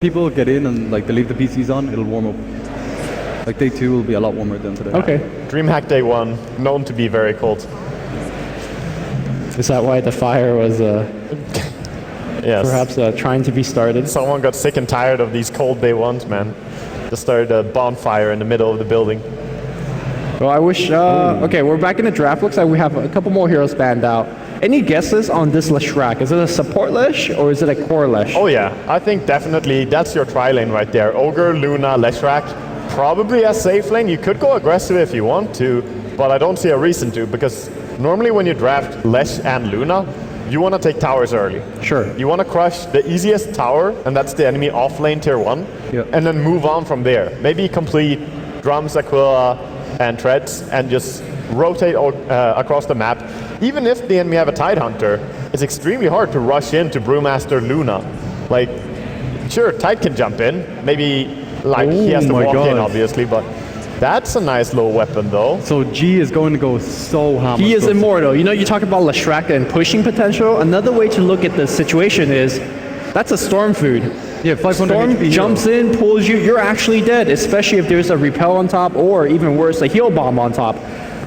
people get in and like they leave the PCs on, it'll warm up. Like day 2 will be a lot warmer than today. Okay. DreamHack day 1, known to be very cold. Is that why the fire was Yes. perhaps trying to be started? Someone got sick and tired of these cold day 1s, man. Just started a bonfire in the middle of the building. Well, I wish... okay, we're back in the draft. Looks like we have a couple more heroes banned out. Any guesses on this Leshrac? Is it a support Lesh or is it a core Lesh? Oh yeah, I think definitely that's your tri-lane right there. Ogre, Luna, Leshrac. Probably a safe lane. You could go aggressive if you want to, but I don't see a reason to, because normally when you draft Lesh and Luna, you want to take towers early. Sure. You want to crush the easiest tower, and that's the enemy off lane tier 1, and then move on from there. Maybe complete Drums, Aquila, and Treads, and just rotate across the map. Even if the enemy have a Tidehunter, it's extremely hard to rush into Brewmaster Luna. Like, sure, Tide can jump in. Maybe like he has to walk in, obviously, but that's a nice little weapon, though. So G is going to go so hammer. He is immortal. You know, you talk about Leshrac and pushing potential. Another way to look at the situation is that's a storm food. Yeah, 500 Storm HP jumps in, pulls you, you're actually dead, especially if there's a repel on top, or even worse, a heal bomb on top.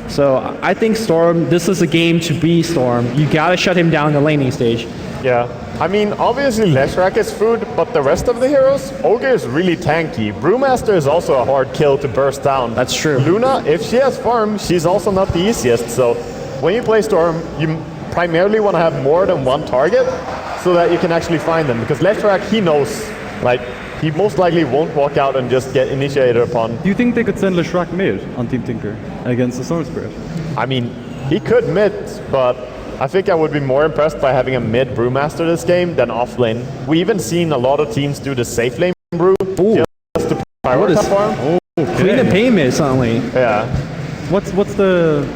So I think Storm, this is a game to be Storm. You gotta shut him down in the laning stage. Yeah, I mean, obviously Leshrac is food, but the rest of the heroes, Ogre is really tanky. Brewmaster is also a hard kill to burst down. That's true. Luna, if she has farm, she's also not the easiest. So when you play Storm, you primarily want to have more than one target so that you can actually find them. Because Leshrac, he knows, like, he most likely won't walk out and just get initiated upon. Do you think they could send Leshrac mid on Team Tinker against the Storm Spirit? I mean, he could mid, but I think I would be more impressed by having a mid Brewmaster this game than off lane. We even seen a lot of teams do the safe lane brew just to prioritize farm. Queen of Pain mid suddenly. Yeah. What's the...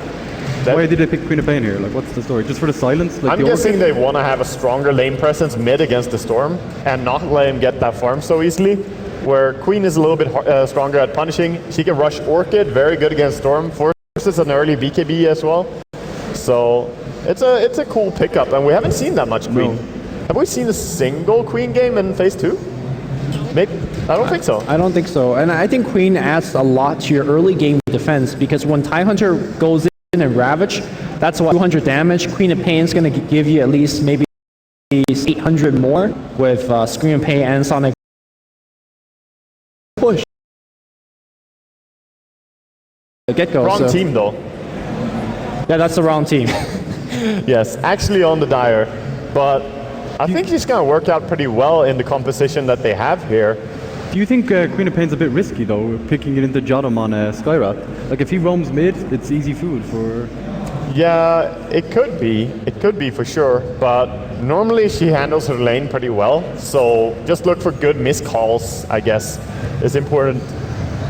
Why did they pick Queen of Pain here? Like, what's the story? Just for the silence? Like I'm guessing they want to have a stronger lane presence mid against the Storm and not let him get that farm so easily. Where Queen is a little bit stronger at punishing. She can rush Orchid, very good against Storm. Forces an early BKB as well. So it's a cool pickup, and we haven't seen that much Queen. No. Have we seen a single Queen game in Phase 2? Maybe. I don't think so. I don't think so. And I think Queen adds a lot to your early game defense, because when Tidehunter goes in and Ravage, that's what 200 damage. Queen of Pain is going to give you at least maybe 800 more with Scream of Pain and Sonic Push. Get-go. Wrong team though. Yeah, that's the wrong team. Yes, actually on the Dire, but I think he's going to work out pretty well in the composition that they have here. Do you think Queen of Pain's a bit risky though, picking it into Jottam on Skyrat? Like if he roams mid, it's easy food for... Yeah, it could be. It could be for sure, but normally she handles her lane pretty well, so just look for good miscalls, I guess, is important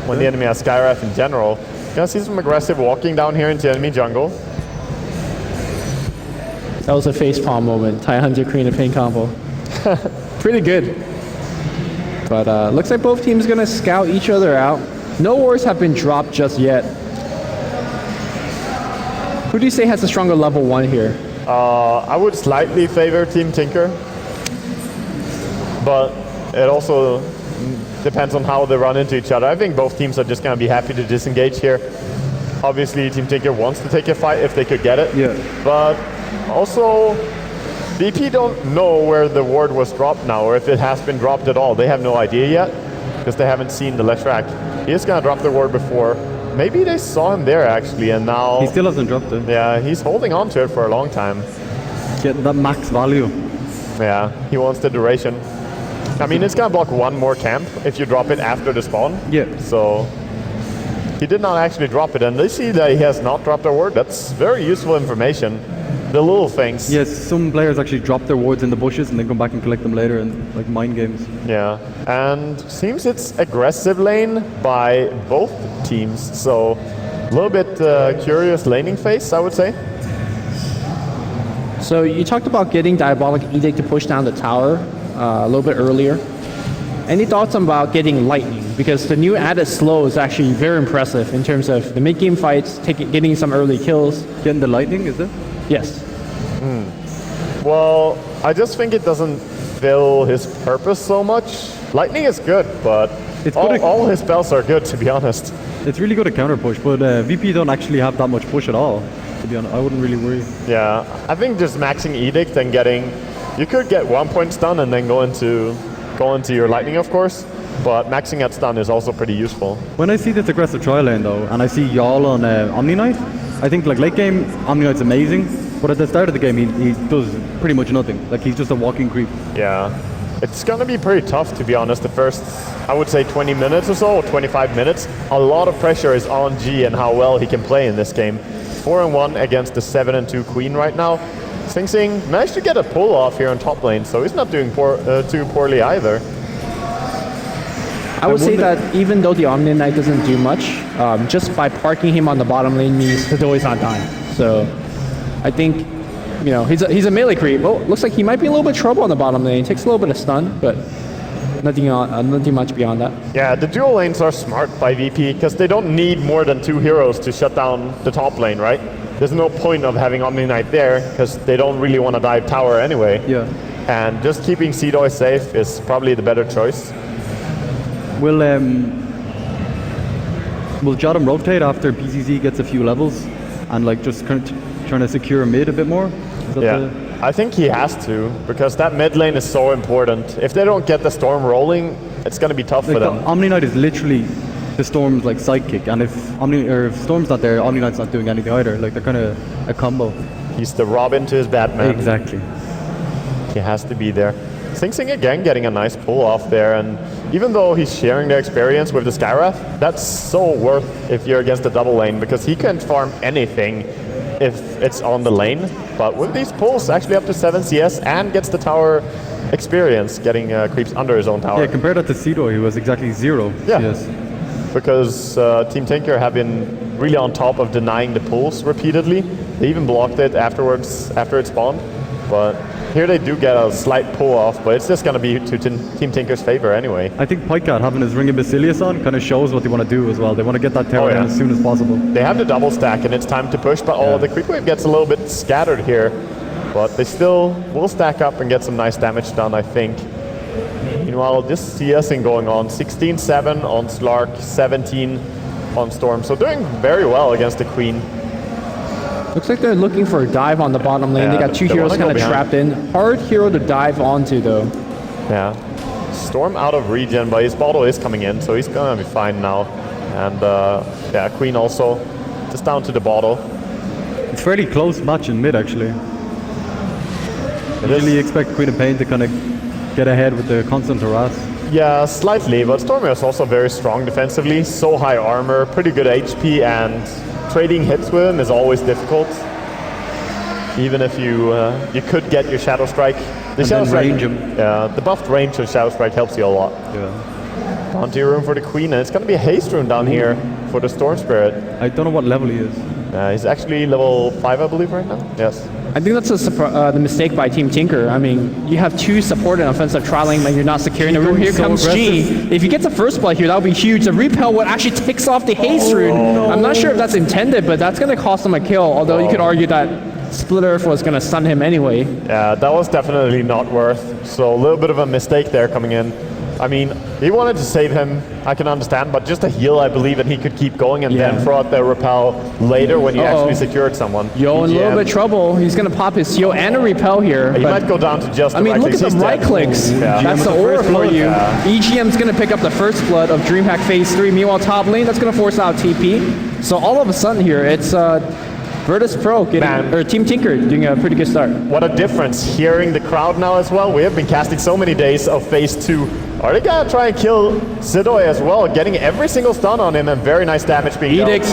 when the enemy has Skywrath in general. Gonna see some aggressive walking down here into enemy jungle. That was a facepalm moment. Tidehunter Queen of Pain combo. Pretty good. But looks like both teams gonna scout each other out. No wars have been dropped just yet. Who do you say has a stronger level 1 here? I would slightly favor Team Tinker, but it also depends on how they run into each other. I think both teams are just going to be happy to disengage here. Obviously, Team Tinker wants to take a fight if they could get it. Yeah. But also, BP don't know where the ward was dropped now, or if it has been dropped at all. They have no idea yet, because they haven't seen the Leshrac. He is going to drop the ward before. Maybe they saw him there, actually, and now... He still hasn't dropped it. Yeah, he's holding on to it for a long time. Getting that max value. Yeah, he wants the duration. I mean, it's going to block one more camp if you drop it after the spawn. Yeah. So he did not actually drop it, and they see that he has not dropped a ward. That's very useful information. The little things. Yes, some players actually drop their wards in the bushes and then come back and collect them later in like mind games. Yeah, and seems it's aggressive lane by both teams. So a little bit curious laning phase, I would say. So you talked about getting Diabolic Edict to push down the tower a little bit earlier. Any thoughts about getting Lightning? Because the new added slow is actually very impressive in terms of the mid-game fights, getting some early kills. Getting the Lightning, is it? Yes. Well, I just think it doesn't fill his purpose so much. Lightning is good, but all his spells are good, to be honest. It's really good at counter push, but VP don't actually have that much push at all. To be honest, I wouldn't really worry. Yeah, I think just maxing Edict and getting, you could get 1 point stun and then go into your Lightning, of course. But maxing at stun is also pretty useful. When I see this aggressive tri lane though, and I see Jarl on Omni Knight, I think like late game Omni Knight's amazing, but at the start of the game he does pretty much nothing. Like he's just a walking creep. Yeah, it's gonna be pretty tough, to be honest. The first, I would say 20 minutes or so, or 25 minutes. A lot of pressure is on G and how well he can play in this game. 4-1 against the 7-2 Queen right now. Sing Sing managed to get a pull off here on top lane, so he's not doing too poorly either. I would say that even though the Omni Knight doesn't do much, just by parking him on the bottom lane means Hidoi's not dying. So I think, you know, he's a melee creep. Oh, looks like he might be a little bit of trouble on the bottom lane. He takes a little bit of stun, but nothing much beyond that. Yeah, the dual lanes are smart by VP because they don't need more than 2 heroes to shut down the top lane, right? There's no point of having Omni Knight there because they don't really want to dive tower anyway. Yeah. And just keeping Hidoi safe is probably the better choice. Will Jottam rotate after BZZ gets a few levels and like just kind of trying to secure mid a bit more? Yeah, I think he has to, because that mid lane is so important. If they don't get the Storm rolling, it's going to be tough for them. Omni Knight is literally the Storm's like sidekick, and if Storm's not there, Omni Knight's not doing anything either. Like they're kind of a combo. He's the Robin to his Batman. Exactly. He has to be there. Sing Sing again getting a nice pull off there, and even though he's sharing the experience with the Skywrath, that's so worth if you're against the double lane, because he can farm anything if it's on the lane. But with these pulls, actually up to 7 CS and gets the tower experience, getting creeps under his own tower. Yeah, compared that to Hidoi, he was exactly 0 CS. Because Team Tinker have been really on top of denying the pulls repeatedly. They even blocked it afterwards, after it spawned. But here they do get a slight pull off, but it's just going to be to Team Tinker's favor anyway. I think Pycat having his Ring of Basilius on kind of shows what they want to do as well. They want to get that tower in as soon as possible. They have the double stack and it's time to push, but the creep wave gets a little bit scattered here. But they still will stack up and get some nice damage done, I think. Meanwhile, this CSing going on, 16-7 on Slark, 17 on Storm. So doing very well against the Queen. Looks like they're looking for a dive on the bottom lane. They got 2 heroes kind of trapped in. Hard hero to dive onto though. Yeah. Storm out of regen, but his bottle is coming in, so he's gonna be fine now. And Queen also just down to the bottle. It's fairly close match in mid actually. I usually expect Queen of Pain to kind of get ahead with the constant harass. Yeah, slightly, but Storm is also very strong defensively. So high armor, pretty good HP, and trading hits with him is always difficult. Even if you could get your Shadow Strike. The Shadow Strike, range him. Yeah, the buffed range of Shadow Strike helps you a lot. Yeah. Bounty rune for the Queen, and it's going to be a haste rune down here for the Storm Spirit. I don't know what level he is. He's actually level 5, I believe, right now. Yes. I think that's the mistake by Team Tinker. I mean, you have 2 support and offensive trialing, but you're not securing the room. Here comes G. If he gets a first blood here, that would be huge. The repel would actually takes off the haste rune. No. I'm not sure if that's intended, but that's going to cost him a kill. Although you could argue that Split Earth was going to stun him anyway. Yeah, that was definitely not worth. So a little bit of a mistake there coming in. I mean, he wanted to save him, I can understand, but just a heal, I believe, and he could keep going and then throw out the repel later when he actually secured someone. Yo, in a little bit of trouble. He's going to pop his heal and a repel here. He might go down to just the right look at the right clicks. That's the aura for you. EGM's going to pick up the first blood of DreamHack Phase 3. Meanwhile, top lane, that's going to force out TP. So all of a sudden here, it's Virtus.Pro getting, or Team Tinker doing a pretty good start. What a difference, hearing the crowd now as well. We have been casting so many days of Phase 2. Are they gonna try and kill Hidoi as well, getting every single stun on him and very nice damage being Edict.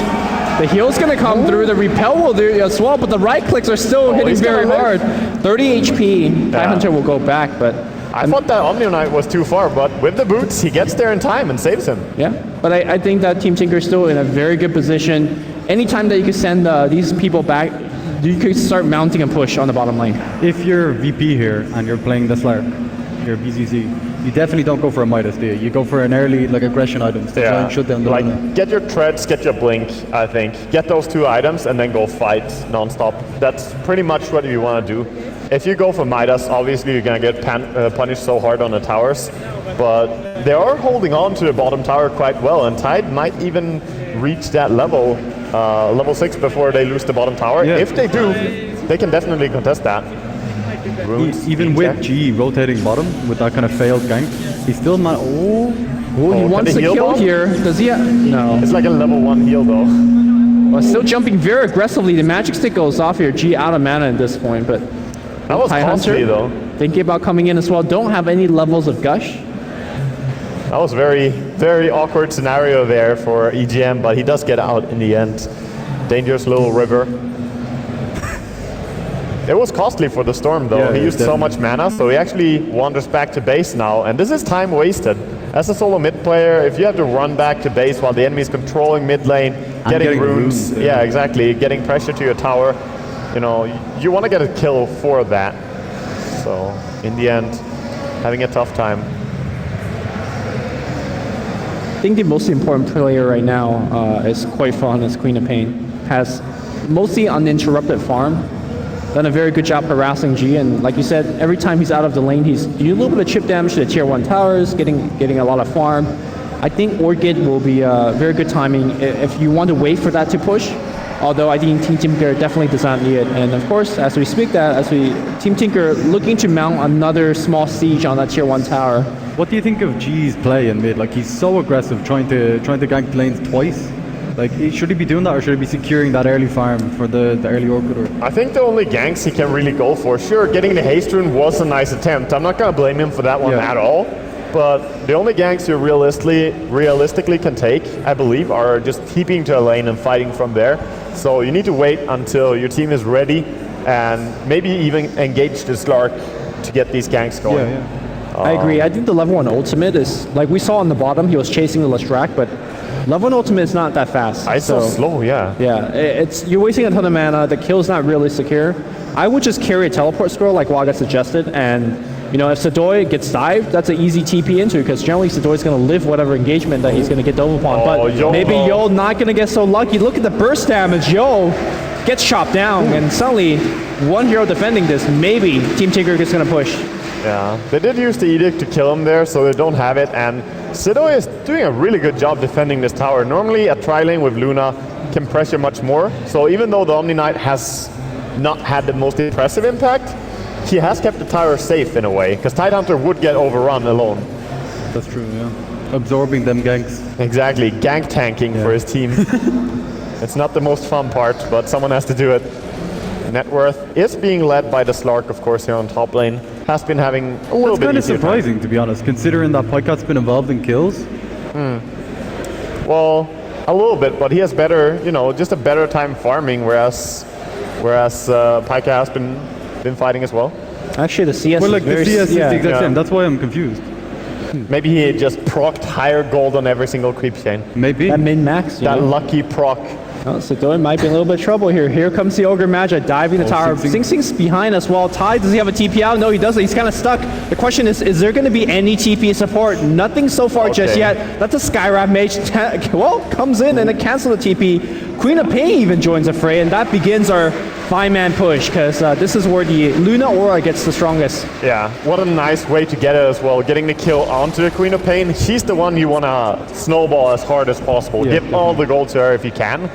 The heal's gonna come through, the repel will do as well, but the right clicks are still hitting very hard. 30 HP, Hunter will go back, but... I thought that Omni Knight was too far, but with the boots, he gets there in time and saves him. Yeah, but I think that Team Tinker is still in a very good position. Anytime that you can send these people back, you could start mounting a push on the bottom lane. If you're VP here and you're playing the Slark, you're BZZ, you definitely don't go for a Midas, do you? You go for an early aggression item to try and shut down the lane. Get your treads, get your blink, I think. Get those 2 items and then go fight non-stop. That's pretty much what you want to do. if you go for Midas, obviously you're going to get punished so hard on the towers. But they are holding on to the bottom tower quite well, and Tide might even reach that level, level 6, before they lose the bottom tower. Yeah. If they do, they can definitely contest that. Even with G rotating bottom, with that kind of failed gank, he's still not... Oh, he wants to kill bomb? here. Does he? No. It's like a level 1 heal though. Well, still jumping very aggressively. The magic stick goes off here. G out of mana at this point, but That was costly though. thinking about coming in as well. Don't have any levels of gush. That was very, very awkward scenario there for EGM, but he does get out in the end. Dangerous little river. It was costly for the Storm though. He used so much mana, so he actually wanders back to base now, and this is time wasted. As a solo mid player, if you have to run back to base while the enemy is controlling mid lane, getting runes, yeah, exactly, getting pressure to your tower, you know, you want to get a kill for that. So in the end, having a tough time. I think the most important player right now is Koifon as Queen of Pain. Has mostly uninterrupted farm. Done a very good job harassing G, and like you said, every time he's out of the lane, he's doing a little bit of chip damage to the tier 1 towers, getting a lot of farm. I think Orchid will be very good timing if you want to wait for that to push. Although I think Team Tinker definitely does not need it. And of course, as we speak that, Team Tinker looking to mount another small siege on that tier 1 tower. What do you think of G's play in mid? Like, he's so aggressive, trying to gank lanes twice. Like, should he be doing that, or should he be securing that early farm for the early Orchid? I think the only ganks he can really go for, sure, getting the haste rune was a nice attempt. I'm not going to blame him for that one at all. But the only ganks you realistically can take, I believe, are just keeping to a lane and fighting from there. So you need to wait until your team is ready, and maybe even engage the Slark to get these ganks going. I agree. I think the level 1 ultimate is, like we saw on the bottom, he was chasing the Lestrak, but level 1 ultimate is not that fast. It's so slow, yeah. Yeah, you're wasting a ton of mana, the kill's not really secure. I would just carry a teleport scroll like Waga suggested, and you know, if Sadoy gets dived, that's an easy TP into, because generally Sadoy's going to live whatever engagement that he's going to get dove upon. But maybe Yo not going to get so lucky. Look at the burst damage. Yo gets chopped down, and suddenly one hero defending this, maybe Team Tinker is going to push. Yeah, they did use the Edict to kill him there, so they don't have it, and Sadoy is doing a really good job defending this tower. Normally a tri-lane with Luna can pressure much more, so even though the Omni Knight has not had the most impressive impact, he has kept the tower safe in a way, because Tidehunter would get overrun alone. That's true, yeah. Absorbing them ganks. Exactly, gank tanking for his team. It's not the most fun part, but someone has to do it. Net worth is being led by the Slark, of course, here on top lane. Has been having a little bit easier. That's kind of surprising, to be honest, considering that Pykat's been involved in kills. Well, a little bit, but he has better, you know, just a better time farming, whereas Pyka has been fighting as well. Actually, the CS well, like, is very... the CS is the exact same. That's why I'm confused. Maybe he just procced higher gold on every single creep chain. Maybe. That min-max, That lucky proc. Oh, Sadoy might be in a little bit of trouble here. Here comes the Ogre Magi diving the tower. Sing Sing's behind us. Well, Tide, does he have a TP out? No, he doesn't. He's kind of stuck. The question is there going to be any TP support? Nothing so far just yet. That's a Skywrath Mage. Well, comes in and it cancels the TP. Queen of Pain even joins the fray, and that begins our 5-man push, because this is where the Luna Aura gets the strongest. Yeah, what a nice way to get it as well. Getting the kill onto the Queen of Pain. She's the one you want to snowball as hard as possible. Give all the gold to her if you can.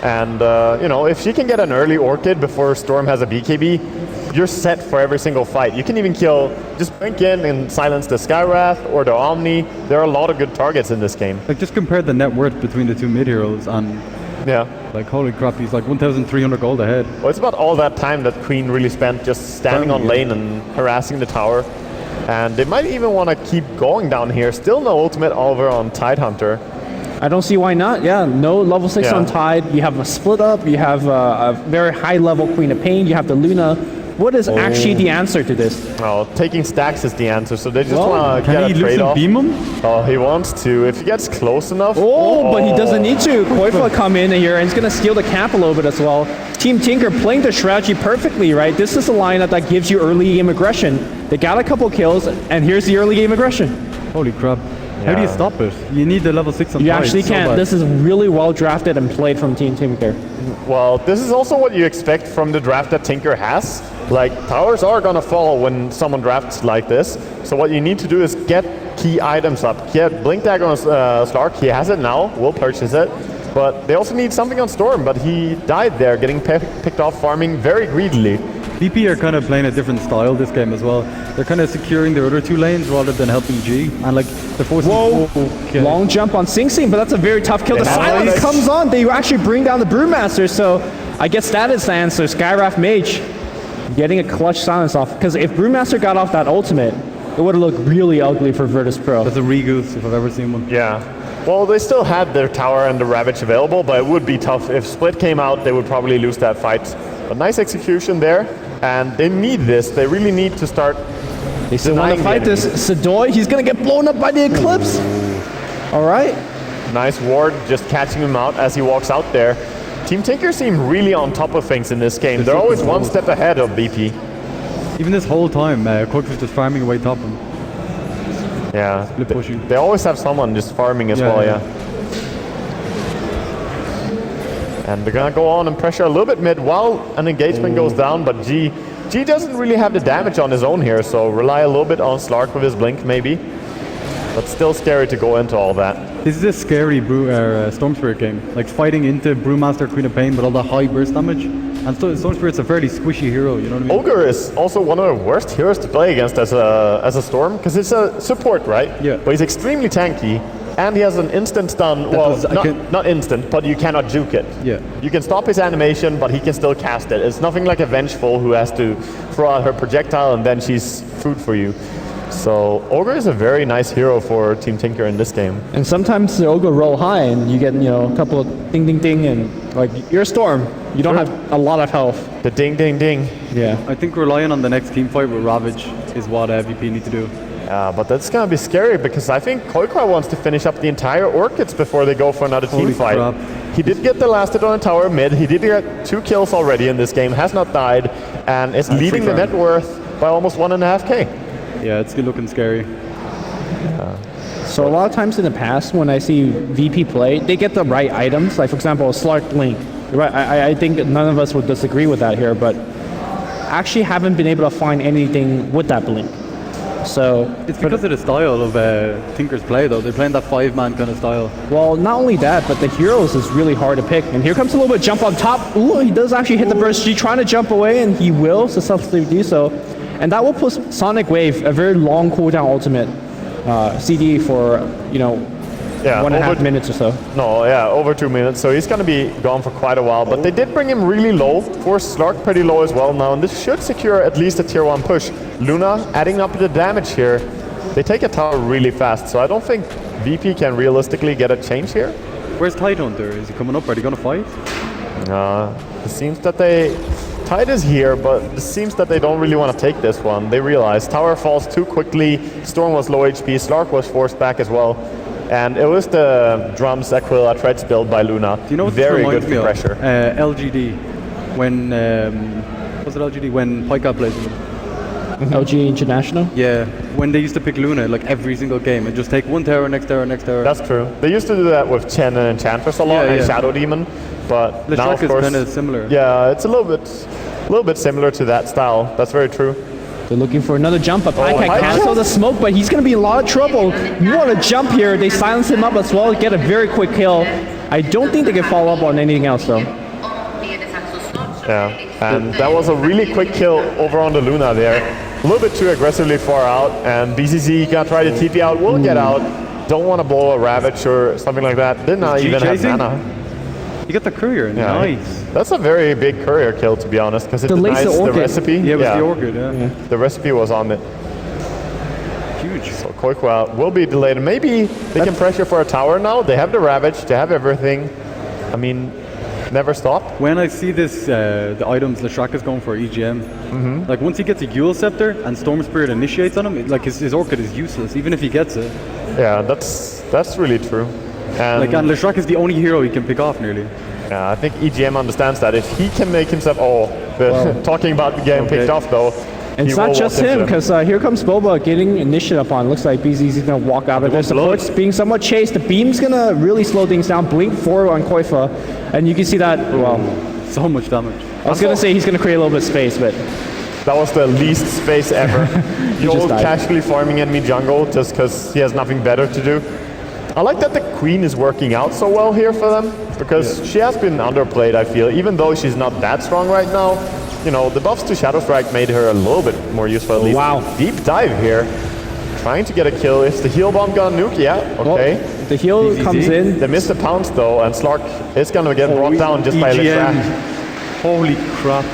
And, you know, if she can get an early Orchid before Storm has a BKB, you're set for every single fight. You can even kill, just blink in and silence the Skywrath or the Omni. There are a lot of good targets in this game. Like, just compare the net worth between the two mid heroes, and like, holy crap, he's like 1,300 gold ahead. Well, it's about all that time that Queen really spent just standing on lane and harassing the tower. And they might even want to keep going down here. Still no ultimate over on Tidehunter. I don't see why not. Yeah, no level 6 on Tide. You have a split up. You have a very high level Queen of Pain. You have the Luna. What is actually the answer to this? Well, taking stacks is the answer, so they just want to get a trade-off. Can he beam him? Oh, he wants to. If he gets close enough. But he doesn't need to. Koifa come in here and he's going to steal the camp a little bit as well. Team Tinker playing the strategy perfectly, right? This is a lineup that gives you early game aggression. They got a couple kills, and here's the early game aggression. Holy crap. How do you stop it? You need the level 6 on You Tide, actually can't. So this is really well drafted and played from Team Tinker. Well, this is also what you expect from the draft that Tinker has. Like, towers are gonna fall when someone drafts like this. So what you need to do is get key items up. Get Blink Dagger on Slark, he has it now, we'll purchase it. But they also need something on Storm, but he died there, getting picked off farming very greedily. VP are kind of playing a different style this game as well. They're kind of securing their other 2 lanes rather than helping G. And like, they're forcing... Whoa! Okay. Long jump on Sing Sing, but that's a very tough kill. The silence comes on. They actually bring down the Brewmaster, so I guess that is the answer. Skywrath Mage getting a clutch silence off. Because if Brewmaster got off that ultimate, it would have looked really ugly for Virtus.Pro. That's a Regoose if I've ever seen one. Yeah. Well, they still had their tower and the Ravage available, but it would be tough. If Split came out, they would probably lose that fight. But nice execution there, and they need this. They really need to start. They still want to fight this. Sadoy, he's going to get blown up by the Eclipse. All right. Nice ward, just catching him out as he walks out there. Team Tinker seem really on top of things in this game. They're always one step ahead of BP. Even this whole time, Quick was just farming away top him. Yeah, pushing. They always have someone just farming as well, yeah. And they're gonna go on and pressure a little bit mid while an engagement goes down, but G doesn't really have the damage on his own here, so rely a little bit on Slark with his blink maybe. But still scary to go into all that. This is a scary Storm Spirit game. Like fighting into Brewmaster, Queen of Pain with all the high burst damage. And Storm Spirit's a fairly squishy hero, you know what I mean? Ogre is also one of the worst heroes to play against as a Storm, because it's a support, right? Yeah. But he's extremely tanky, and he has an instant stun. Well, not instant, but you cannot juke it. Yeah. You can stop his animation, but he can still cast it. It's nothing like a Vengeful who has to throw out her projectile and then she's food for you. So Ogre is a very nice hero for Team Tinker in this game. And sometimes the Ogre roll high and you get, a couple of ding ding ding and like you're a Storm. You don't have a lot of health. The ding ding ding. Yeah. I think relying on the next team fight with Ravage is what VP need to do. But that's gonna be scary because I think Koikwa wants to finish up the entire Orchids before they go for another team fight. Crap. He did get the last hit on the tower mid. He did get 2 kills already in this game, has not died, and is leading the net worth by almost 1.5k. Yeah, it's looking scary. So a lot of times in the past when I see VP play, they get the right items. Like for example, Slark Blink. Right, I think none of us would disagree with that here, but actually haven't been able to find anything with that Blink. So it's because of the style of Tinker's play, though. They're playing that 5-man kind of style. Well, not only that, but the heroes is really hard to pick. And here comes a little bit of jump on top. Ooh, he does actually hit the burst G, trying to jump away, and he will successfully do so. And that will put Sonic Wave, a very long cooldown ultimate CD for 1.5 minutes or so. No, yeah, over 2 minutes. So he's going to be gone for quite a while. But they did bring him really low. Force Slark pretty low as well now. And this should secure at least a tier 1 push. Luna adding up the damage here. They take a tower really fast. So I don't think VP can realistically get a change here. Where's Tidehunter? Is he coming up? Are they going to fight? It seems that Tide is here, but it seems that they don't really want to take this one. They realize tower falls too quickly. Storm was low HP. Slark was forced back as well. And it was the Drums, Aquila, Treads build by Luna. Do you know what very good for pressure. LGD. When was it LGD? When Pika plays them. LG International? Yeah. When they used to pick Luna like every single game and just take one tower, next tower, next tower. That's true. They used to do that with Chen and Enchantress a lot, and Shadow Demon. But now, of course, kind of similar. Yeah, it's a little bit similar to that style. That's very true. They're looking for another jump, but Pika cancel the smoke, but he's going to be in a lot of trouble. You want to jump here. They silence him up as well, get a very quick kill. I don't think they can follow up on anything else, though. Yeah, and that was a really quick kill over on the Luna there. A little bit too aggressively far out, and BCC got try to TP out, will get out. Don't want to blow a Ravage or something like that. Did not even have mana. You got the courier, nice. That's a very big courier kill, to be honest, because it denies the recipe. Yeah, it was the Orchid, yeah. The recipe was on it. Huge. So Koikwa will be delayed. Maybe they can pressure for a tower now. They have the Ravage, they have everything. I mean, never stop. When I see this, the items Leshrac is going for EGM, like once he gets a Yule Scepter and Storm Spirit initiates on him, like his Orchid is useless, even if he gets it. Yeah, that's really true. And Leshrac is the only hero he can pick off nearly. Yeah, I think EGM understands that. If he can make himself... talking about the game picked off though. And it's not just him, because here comes Boba getting initiative on. Looks like BZ's going to walk out of there. Support's being somewhat chased. The beam's going to really slow things down. Blink 4 on Koifa. And you can see that, so much damage. I was going to say he's going to create a little bit of space, but... That was the least space ever. Joel casually farming enemy jungle just because he has nothing better to do. I like that the queen is working out so well here for them, because she has been underplayed, I feel. Even though she's not that strong right now, you know, the buffs to Shadow Strike made her a little bit more useful at least. Wow. Deep dive here. Trying to get a kill. Is the heal bomb gonna nuke? Yeah, okay. Well, the heal comes in. They missed the pounce though, and Slark is gonna get brought down just by Leshrac. Holy crap.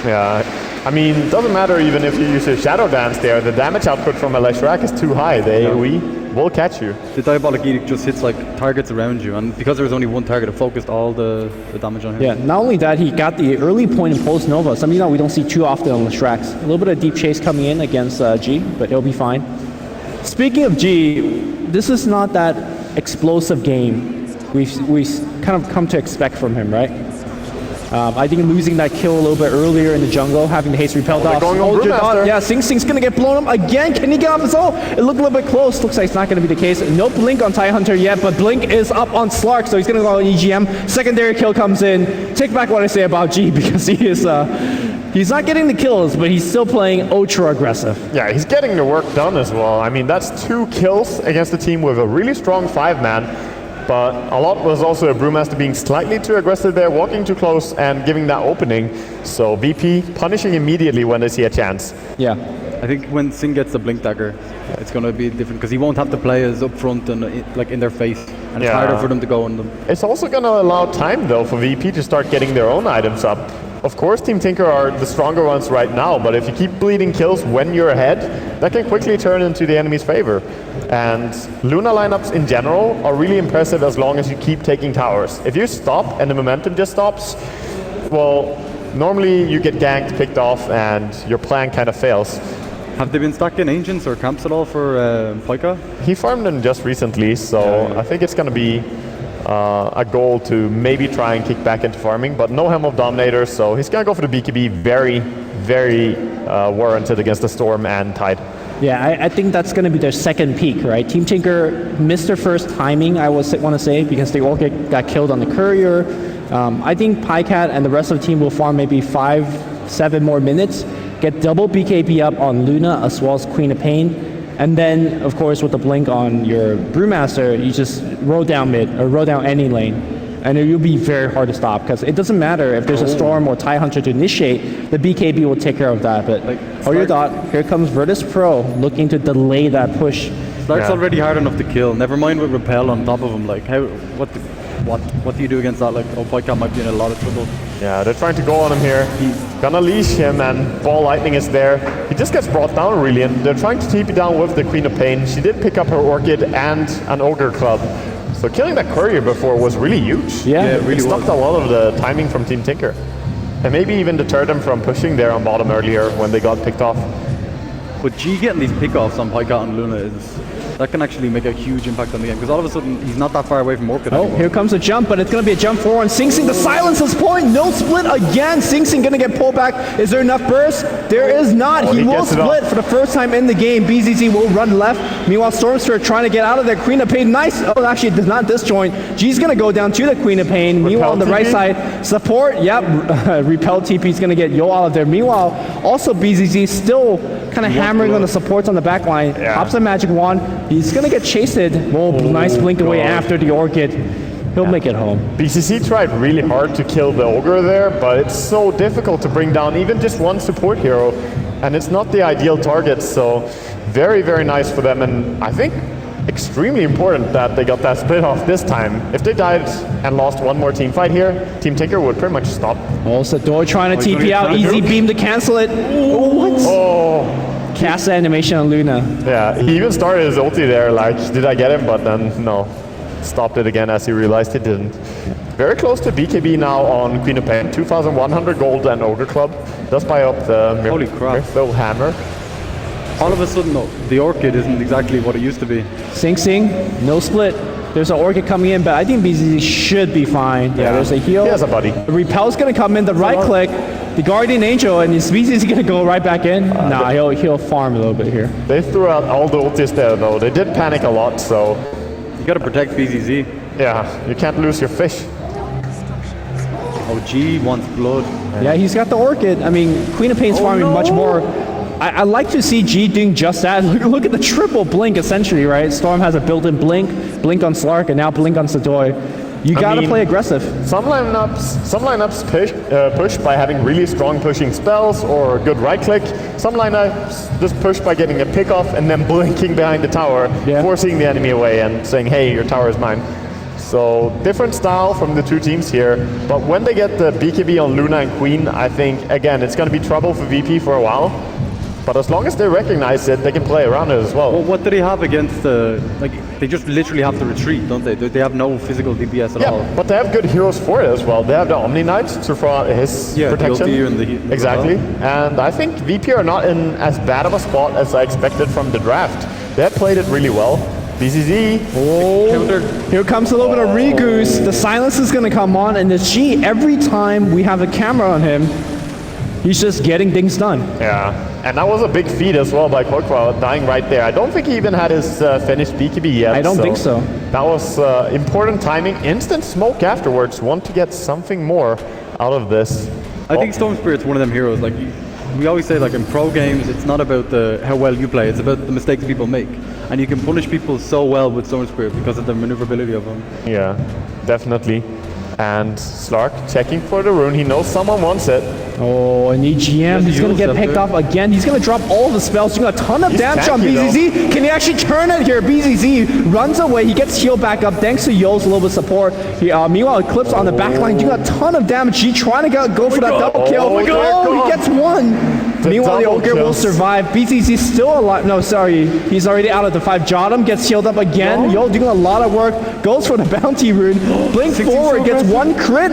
Yeah. I mean, doesn't matter even if you use a Shadow Dance there, the damage output from a Leshrac is too high. The AoE will catch you. The Diabolic Edict just hits like targets around you, and because there was only one target, it focused all the damage on him. Yeah, not only that, he got the early point in Pulse Nova, something that we don't see too often on Leshracs. A little bit of deep chase coming in against G, but he'll be fine. Speaking of G, this is not that explosive game we kind of come to expect from him, right? I think losing that kill a little bit earlier in the jungle, having the haste repelled off. Yeah, Sing gonna get blown up again. Can he get off his ult? It looked a little bit close. Looks like it's not gonna be the case. No blink on Tidehunter yet, but blink is up on Slark, so he's gonna go on EGM. Secondary kill comes in. Take back what I say about G, because he is he's not getting the kills, but he's still playing ultra aggressive. Yeah, he's getting the work done as well. I mean, that's 2 kills against a team with a really strong 5-man. But a lot was also a Brewmaster being slightly too aggressive there, walking too close and giving that opening. So VP punishing immediately when they see a chance. Yeah. I think when Sing gets the Blink Dagger, it's going to be different, because he won't have to play as up front and like in their face, and it's harder for them to go on them. It's also going to allow time though for VP to start getting their own items up. Of course, Team Tinker are the stronger ones right now, but if you keep bleeding kills when you're ahead, that can quickly turn into the enemy's favor. And Luna lineups in general are really impressive as long as you keep taking towers. If you stop and the momentum just stops, well, normally you get ganked, picked off, and your plan kind of fails. Have they been stacking Ancients or Camps at all for Pika? He farmed them just recently, so I think it's going to be a goal to maybe try and kick back into farming, but no Helm of Dominator, so he's going to go for the BKB. Very, very warranted against the Storm and Tide. Yeah, I think that's going to be their second peak, right? Team Tinker missed their first timing, I want to say, because the Orchid got killed on the Courier. I think Pycat and the rest of the team will farm maybe 5-7 more minutes, get double BKB up on Luna as well as Queen of Pain, and then, of course, with the blink on your Brewmaster, you just roll down mid, or roll down any lane, and it will be very hard to stop, because it doesn't matter if there's a Storm or Tidehunter to initiate, the BKB will take care of that. But hold your thought, here comes Virtus.Pro looking to delay that push. Slark's already hard enough to kill, never mind with Repel on top of him. Like, what do you do against that? Like, Pika might be in a lot of trouble. Yeah, they're trying to go on him here. He's gonna leash him, and Ball Lightning is there. He just gets brought down, really, and they're trying to TP down with the Queen of Pain. She did pick up her Orchid and an Ogre Club. So killing that Courier before was really huge. Yeah, it really stopped a lot of the timing from Team Tinker. And maybe even deterred them from pushing there on bottom earlier when they got picked off. But G getting these pickoffs on Pika and Luna that can actually make a huge impact on the game, because all of a sudden he's not that far away from Orchid anymore. Here comes a jump, but it's going to be a jump forward. Sing the silence his point. No split again. Sing going to get pulled back. Is there enough burst? There is not. He will split for the first time in the game. BZZ will run left. Meanwhile, Stormster trying to get out of there. Queen of Pain, nice. Oh, actually, it does not disjoint. G's going to go down to the Queen of Pain. Meanwhile, on the right side, support. Yep, Repel TP is going to get Yo out of there. Meanwhile, also BZZ still kind of hammering on the supports on the back line. Pops a magic wand. He's going to get chased. Oh, nice blink away after the Orchid. He'll make it home. BCC tried really hard to kill the Ogre there, but it's so difficult to bring down even just one support hero, and it's not the ideal target, so very, very nice for them, and I think extremely important that they got that split off this time. If they died and lost one more team fight here, Team Tinker would pretty much stop. Also, Dor trying to TP out, easy beam to cancel it. Oh, what? Oh. Cast animation on Luna. Yeah, he even started his ulti there, like, did I get him? But then, no. Stopped it again as he realized he didn't. Very close to BKB now on Queen of Pain. 2,100 gold and Ogre Club. Does buy up the Mirthville Hammer. All of a sudden, though, the Orchid isn't exactly what it used to be. Sing, no split. There's an Orchid coming in, but I think BZZ should be fine. Yeah, there's a heal. He has a buddy. The Repel's going to come in, the right click, the Guardian Angel, and his BZZ is going to go right back in. Nah, he'll farm a little bit here. They threw out all the ultis there, though. They did panic a lot, so... You got to protect BZZ. Yeah, you can't lose your fish. Oh, G wants blood. Yeah, he's got the Orchid. I mean, Queen of Pain's farming much more. I like to see G doing just that. Look at the triple blink, essentially, right? Storm has a built-in blink on Slark, and now blink on Sadoy. You gotta play aggressive. Some lineups push by having really strong pushing spells or good right click. Some lineups just push by getting a pick off and then blinking behind the tower, forcing the enemy away and saying, hey, your tower is mine. So different style from the two teams here, but when they get the BKB on Luna and Queen, I think, again, it's going to be trouble for VP for a while. But as long as they recognize it, they can play around it as well. Well, what do they have against the... Like, they just literally have to retreat, don't they? They have no physical DPS at all. Yeah, but they have good heroes for it as well. They have the Omni Knight to throw out his protection. The and the exactly. And I think VP are not in as bad of a spot as I expected from the draft. They had played it really well. BZZ. Oh, here comes a little bit of Regoose. The silence is going to come on, and the G, every time we have a camera on him, he's just getting things done. Yeah, and that was a big feat as well by Quokwa, dying right there. I don't think he even had his finished BKB yet. I don't think so. That was important timing. Instant smoke afterwards. Want to get something more out of this. I think Storm Spirit's one of them heroes. Like we always say, like in pro games, it's not about how well you play. It's about the mistakes people make. And you can punish people so well with Storm Spirit because of the maneuverability of them. Yeah, definitely. And Slark checking for the rune. He knows someone wants it. Oh, an EGM. He's going to get picked off again. He's going to drop all the spells. He's got a ton of damage on BZZ. Can he actually turn it here? BZZ runs away. He gets healed back up thanks to Yo's a little bit of support. Meanwhile, Eclipse on the back line. He got a ton of damage. He trying to go for that double kill. Oh, he gets one. Meanwhile, the Ogre will survive. BZZ still alive. No, sorry. He's already out of the fight. Jottam gets healed up again. Yo doing a lot of work. Goes for the bounty rune. Blink forward. Gets one crit.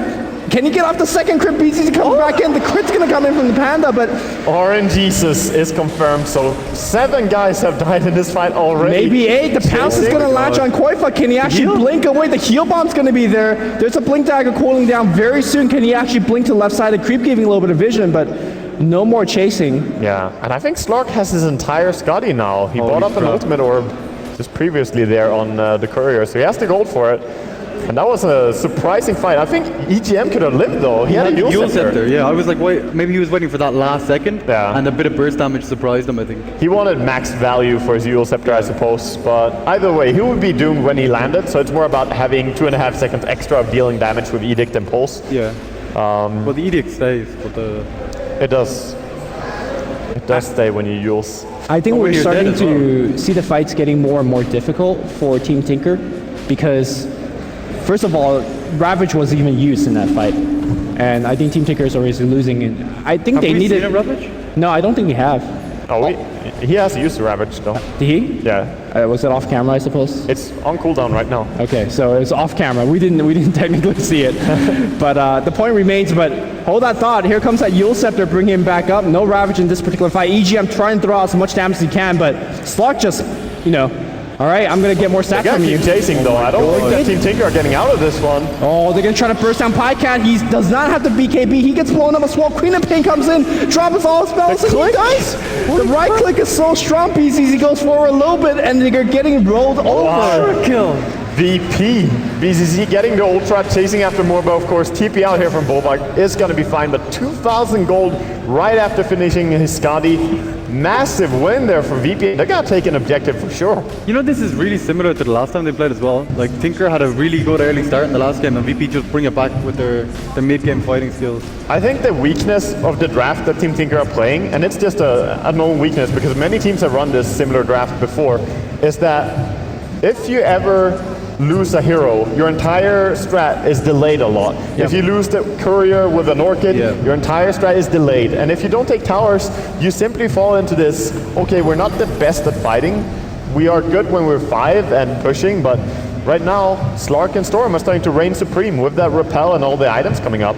Can he get off the second crit? BZZ comes back in. The crit's going to come in from the Panda, but... RNGesus is confirmed, so 7 guys have died in this fight already. Maybe 8. The Pounce is going to latch on Koifa. Can he actually blink away? The heal bomb's going to be there. There's a blink dagger cooling down very soon. Can he actually blink to the left side? The creep giving a little bit of vision, but... no more chasing. Yeah, and I think Slark has his entire Scotty now. He bought up an ultimate orb just previously there on the courier, so he has the gold for it. And that was a surprising fight. I think EGM could have lived though. He had a Yule Scepter. Yeah, I was like, wait, maybe he was waiting for that last second. Yeah. And a bit of burst damage surprised him, I think. He wanted max value for his Yule Scepter, I suppose. But either way, he would be doomed when he landed. So it's more about having 2.5 seconds extra of dealing damage with Edict and Pulse. Yeah. Well, the Edict stays, but the... It does. It does stay when you use. I think we're starting to see the fights getting more and more difficult for Team Tinker because, first of all, Ravage was even used in that fight. And I think Team Tinker is already losing. And I think they needed... Have we seen a Ravage? No, I don't think we have. Oh, he has used the Ravage though. Did he? Yeah. Was it off camera, I suppose? It's on cooldown right now. Okay, so it's off camera. We didn't technically see it. But the point remains, but hold that thought. Here comes that Yule Scepter, bring him back up. No Ravage in this particular fight. EGM trying to throw out as much damage as he can, but Slark just, you know, all right, I'm going to get more stats from you. Keep chasing though. I don't think that Team Tinker are getting out of this one. Oh, they're going to try to burst down Pycat. He does not have the BKB. He gets blown up as well. Queen of Pain comes in, drops all spells, and he dies. The right click is so strong, PCs. He goes forward a little bit, and they're getting rolled over. Wow. Kill. VP. BZZ getting the Ultra, chasing after Morbo, of course. TP out here from Bulbach is going to be fine, but 2,000 gold right after finishing his Skadi. Massive win there for VP. They're going to take an objective for sure. You know, this is really similar to the last time they played as well. Like, Tinker had a really good early start in the last game, and VP just bring it back with their mid-game fighting skills. I think the weakness of the draft that Team Tinker are playing, and it's just a known weakness because many teams have run this similar draft before, is that if you ever lose a hero, your entire strat is delayed a lot. Yep. If you lose the courier with an Orchid, your entire strat is delayed. And if you don't take towers, you simply fall into this, okay, we're not the best at fighting. We are good when we're 5 and pushing, but right now, Slark and Storm are starting to reign supreme with that repel and all the items coming up.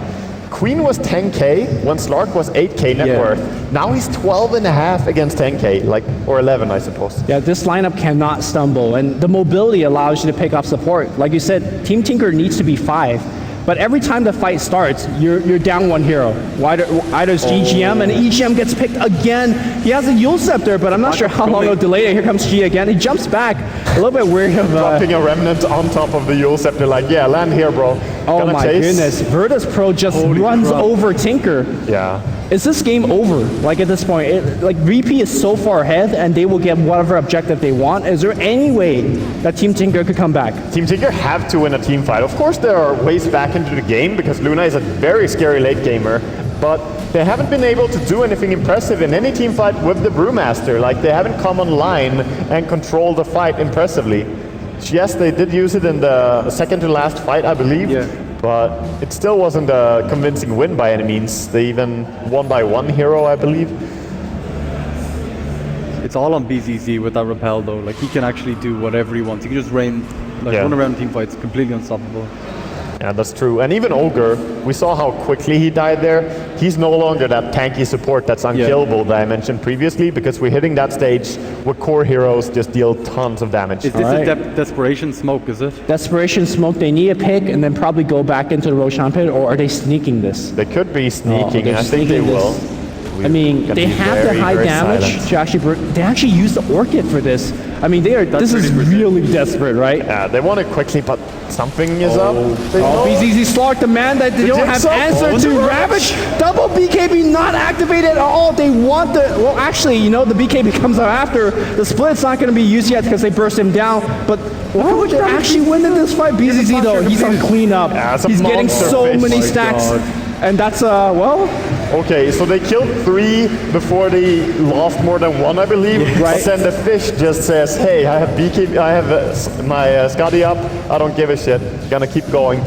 Queen was 10k when Slark was 8k net worth. Now he's 12.5 against 10k, like, or 11, I suppose. Yeah, this lineup cannot stumble, and the mobility allows you to pick up support. Like you said, Team Tinker needs to be 5, but every time the fight starts, you're down one hero. Either's EGM, and EGM gets picked again. He has a Yule Scepter, but I'm not sure how long it'll delay it. Here comes G again. He jumps back, a little bit weird of... dropping a remnant on top of the Yule Scepter, like, yeah, land here, bro. Oh Gonna my chase. goodness. Virtus.Pro just Holy runs crap. over Tinker. Yeah. Is this game over? Like at this point, like VP is so far ahead and they will get whatever objective they want. Is there any way that Team Tinker could come back? Team Tinker have to win a team fight. Of course, there are ways back into the game because Luna is a very scary late gamer, but they haven't been able to do anything impressive in any team fight with the Brewmaster. Like, they haven't come online and controlled the fight impressively. Yes, they did use it in the second to last fight, I believe. Yeah. But it still wasn't a convincing win by any means. They even won by one hero, I believe. It's all on BZZ with that repel though. Like he can actually do whatever he wants. He can just run around team fights, completely unstoppable. Yeah, that's true. And even Ogre, we saw how quickly he died there. He's no longer that tanky support that's unkillable that I mentioned previously, because we're hitting that stage where core heroes just deal tons of damage. Is this a desperation smoke, is it? Desperation smoke, they need a pick and then probably go back into the Roshan pit, or are they sneaking this? They could be sneaking, they're I think they sneaking will. this. I mean, they have the high damage to actually. They actually use the Orchid for this. I mean, this is really desperate, right? Yeah, they want it quickly, but something is up. BZZ Slark, the man that they don't have answer to. Ravage, double BKB not activated at all. They want the, well actually, you know, the BKB comes out after. The split's not going to be used yet because they burst him down. But Ravage they're actually winning this fight. BZZ though, he's on cleanup. Yeah, he's getting so fish. many stacks. And that's, well... Okay, so they killed 3 before they lost more than 1, I believe. Yes. Right. But then the fish just says, hey, I have BKB, I have my Scotty up, I don't give a shit. Gonna keep going.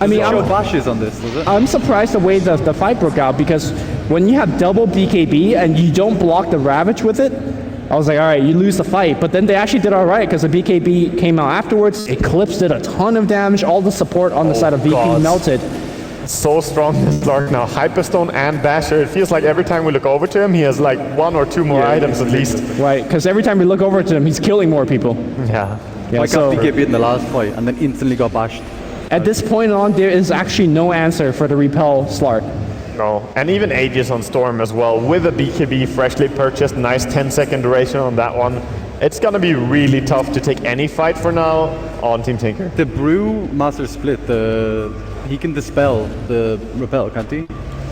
I mean, show bashes on this, does it? I'm surprised the way the fight broke out, because when you have double BKB and you don't block the Ravage with it, I was like, all right, you lose the fight. But then they actually did all right, because the BKB came out afterwards. Eclipse did a ton of damage. All the support on the side of VP melted. So strong, this Lark now. Hyperstone and Basher. It feels like every time we look over to him, he has like 1 or 2 more items at least. Right, because every time we look over to him, he's killing more people. Yeah. I got BKB in the last fight and then instantly got bashed. At this point on, there is actually no answer for the repel Slark. No, and even Aegis on Storm as well, with a BKB freshly purchased, nice 10-second duration on that one. It's gonna be really tough to take any fight for now on Team Tinker. The Brew Master Split, he can dispel the repel, can't he?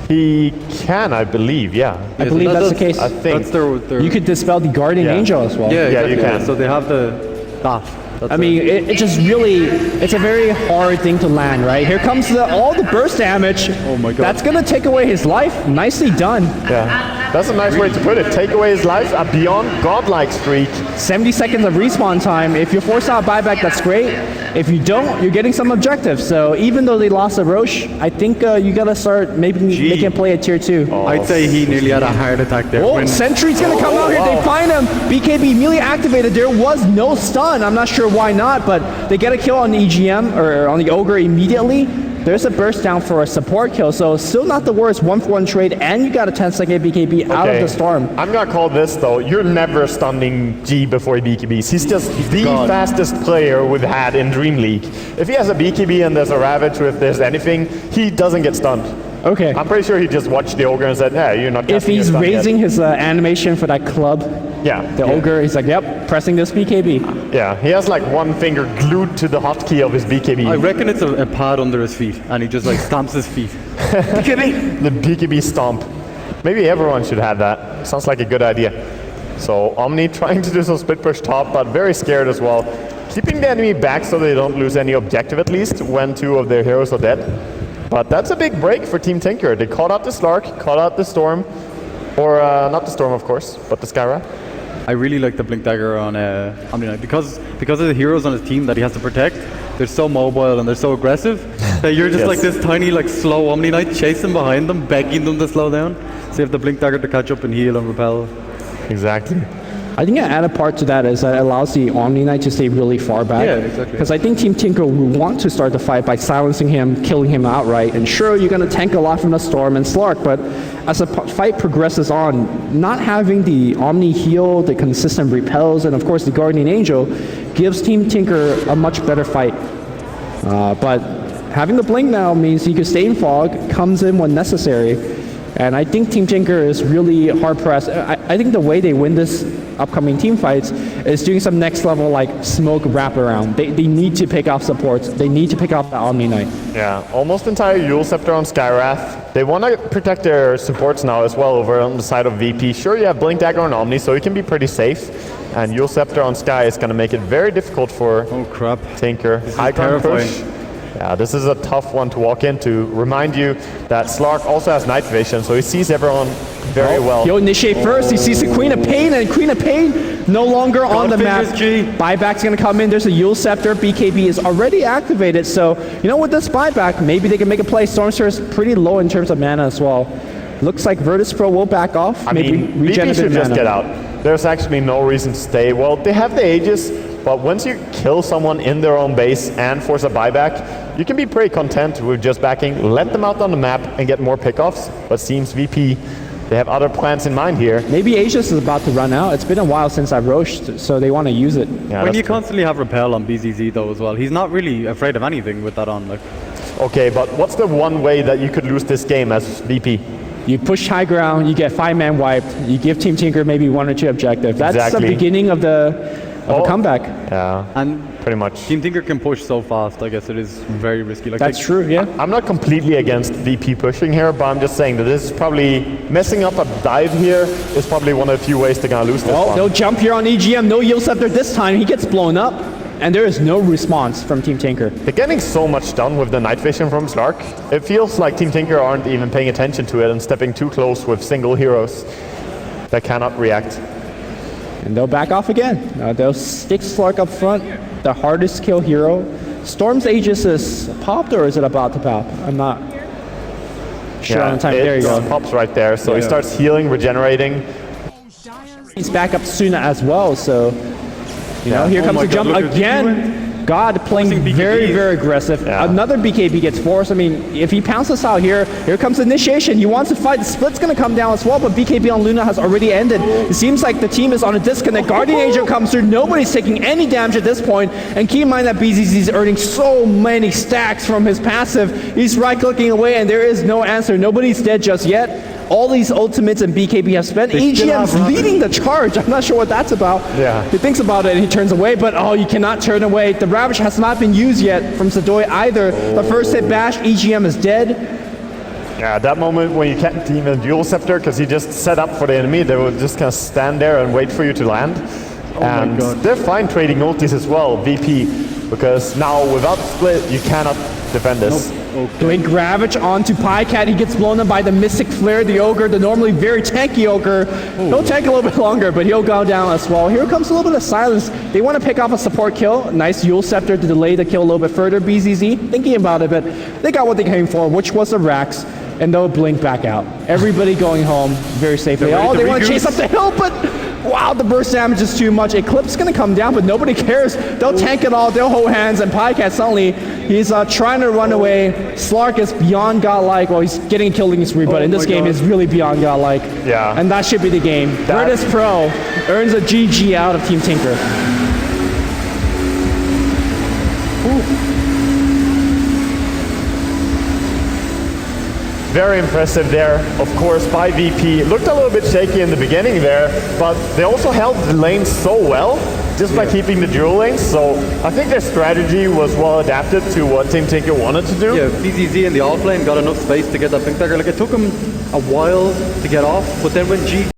He can, I believe, yeah. I believe that's the case. I think. That's their You could dispel the Guardian Angel as well. yeah, exactly. you can. So they have that. I mean, it just really, it's a very hard thing to land, right? Here comes all the burst damage. Oh my god. That's gonna take away his life. Nicely done. Yeah, that's a nice way to put it. Take away his life, a beyond godlike streak. 70 seconds of respawn time. If you force out buyback, that's great. If you don't, you're getting some objectives. So even though they lost a Roche, I think you gotta start maybe making a play at tier 2. I'd say he nearly had a heart attack there. Oh, Sentry's gonna come out here. They find him. BKB immediately activated. There was no stun. I'm not sure why not, but they get a kill on the EGM or on the Ogre immediately. There's a burst down for a support kill, so still not the worst 1-for-1 trade, and you got a 10-second BKB out of the Storm. I'm gonna call this though, you're never stunning G before he BKBs. He's just the fastest player we've had in DreamLeague. If he has a BKB and there's a Ravage, or if there's anything, he doesn't get stunned. Okay. I'm pretty sure he just watched the Ogre and said, hey, you're not If he's raising his animation for that club, the Ogre, he's like, yep, pressing this BKB. Yeah, he has like one finger glued to the hotkey of his BKB. I reckon it's a pad under his feet, and he just like stamps his feet. BKB! The BKB stomp. Maybe everyone should have that. Sounds like a good idea. So Omni trying to do some split push top, but very scared as well. Keeping the enemy back so they don't lose any objective at least when 2 of their heroes are dead. But that's a big break for Team Tinker. They caught out the Slark, caught out the Storm, or not the Storm of course, but the Skyra. I really like the Blink Dagger on Omni Knight because of the heroes on his team that he has to protect. They're so mobile and they're so aggressive that you're just like this tiny, like slow Omni Knight chasing behind them, begging them to slow down. So you have the Blink Dagger to catch up and heal and repel. Exactly. I think an added part to that is that it allows the Omni Knight to stay really far back. Yeah, exactly. Because I think Team Tinker will want to start the fight by silencing him, killing him outright. And sure, you're going to tank a lot from the Storm and Slark, but as the fight progresses on, not having the Omni heal, the consistent repels, and of course the Guardian Angel gives Team Tinker a much better fight. But having the Blink now means he can stay in fog, comes in when necessary. And I think Team Tinker is really hard-pressed. I think the way they win this upcoming team fights is doing some next level like smoke wraparound. They need to pick off supports. They need to pick off the Omni Knight. Yeah, almost entire Eul Scepter on Skywrath. They want to protect their supports now as well over on the side of VP. Sure, you have Blink Dagger on Omni, so you can be pretty safe. And Eul Scepter on Sky is going to make it very difficult for Tinker. High ground push. Yeah, this is a tough one to walk into. Remind you that Slark also has night vision, so he sees everyone very well. He'll initiate first. He sees the Queen of Pain, and Queen of Pain no longer on the map. Buyback's going to come in. There's a Eul Scepter. BKB is already activated, so you know, with this buyback, maybe they can make a play. Stormster is pretty low in terms of mana as well. Looks like Virtus.Pro will back off. I mean, VP should just get out. There's actually no reason to stay. Well, they have the Aegis, but once you kill someone in their own base and force a buyback, you can be pretty content with just backing, let them out on the map and get more pickoffs. But seems VP, they have other plans in mind here. Maybe Aegis is about to run out. It's been a while since I've roached, so they want to use it. Yeah, when you constantly have Repel on BZZ though as well, he's not really afraid of anything with that on. Like. Okay, but what's the one way that you could lose this game as VP? You push high ground, you get 5-man wiped, you give Team Tinker maybe 1 or 2 objectives. That's the beginning of the comeback. Yeah, and pretty much. Team Tinker can push so fast, I guess it is very risky. Like that's true, yeah. I'm not completely against VP pushing here, but I'm just saying that this is probably, messing up a dive here is probably one of the few ways they're going to lose this one. No jump here on EGM, no Eul Scepter this time, he gets blown up. And there is no response from Team Tinker. They're getting so much done with the night vision from Slark. It feels like Team Tinker aren't even paying attention to it and stepping too close with single heroes that cannot react. And they'll back off again. They'll stick Slark up front, the hardest kill hero. Storm's Aegis is popped, or is it about to pop? I'm not sure on time. There you go. Pops right there, so he starts healing, regenerating. He's back up soon as well, so you know, here comes the jump again. God playing very, very aggressive. Another BKB gets forced. I mean, if he pounces out here comes the initiation. He wants to fight. The split's going to come down as well, but BKB on Luna has already ended. It seems like the team is on a disconnect. Guardian Angel comes through. Nobody's taking any damage at this point. And keep in mind that BZZ is earning so many stacks from his passive. He's right-clicking away, and there is no answer. Nobody's dead just yet. All these ultimates and BKB have spent. EGM's leading the charge. I'm not sure what that's about. He thinks about it and he turns away, but oh, you cannot turn away. The Ravage has not been used yet from Sadoi either. The first hit bash, EGM is dead. Yeah, that moment when you can't even Eul Scepter because you just set up for the enemy, they will just kind of stand there and wait for you to land. And they're fine trading ultis as well, VP, because now without split, you cannot defend this. Blink Ravage onto Pycat. He gets blown up by the Mystic Flare, the Ogre, the normally very tanky Ogre. He'll tank a little bit longer, but he'll go down as well. Here comes a little bit of silence. They want to pick off a support kill. Nice Eul Scepter to delay the kill a little bit further. BZZ thinking about it, but they got what they came for, which was the Rax, and they'll blink back out. Everybody going home very safely. Oh, they want to chase up the hill, but wow, the burst damage is too much. Eclipse is going to come down, but nobody cares. They'll tank it all. They'll hold hands, and Pycat suddenly, he's trying to run away. Slark is beyond godlike. Well, he's getting a killing spree, but in this game, he's really beyond godlike. Yeah. And that should be the game. Virtus.Pro earns a GG out of Team Tinker. Very impressive there, of course, by VP. Looked a little bit shaky in the beginning there, but they also held the lanes so well, just by keeping the dual lanes. So I think their strategy was well adapted to what Team Tinker wanted to do. Yeah, BZZ in the off lane got enough space to get that Blink Dagger. Like, it took him a while to get off, but then when G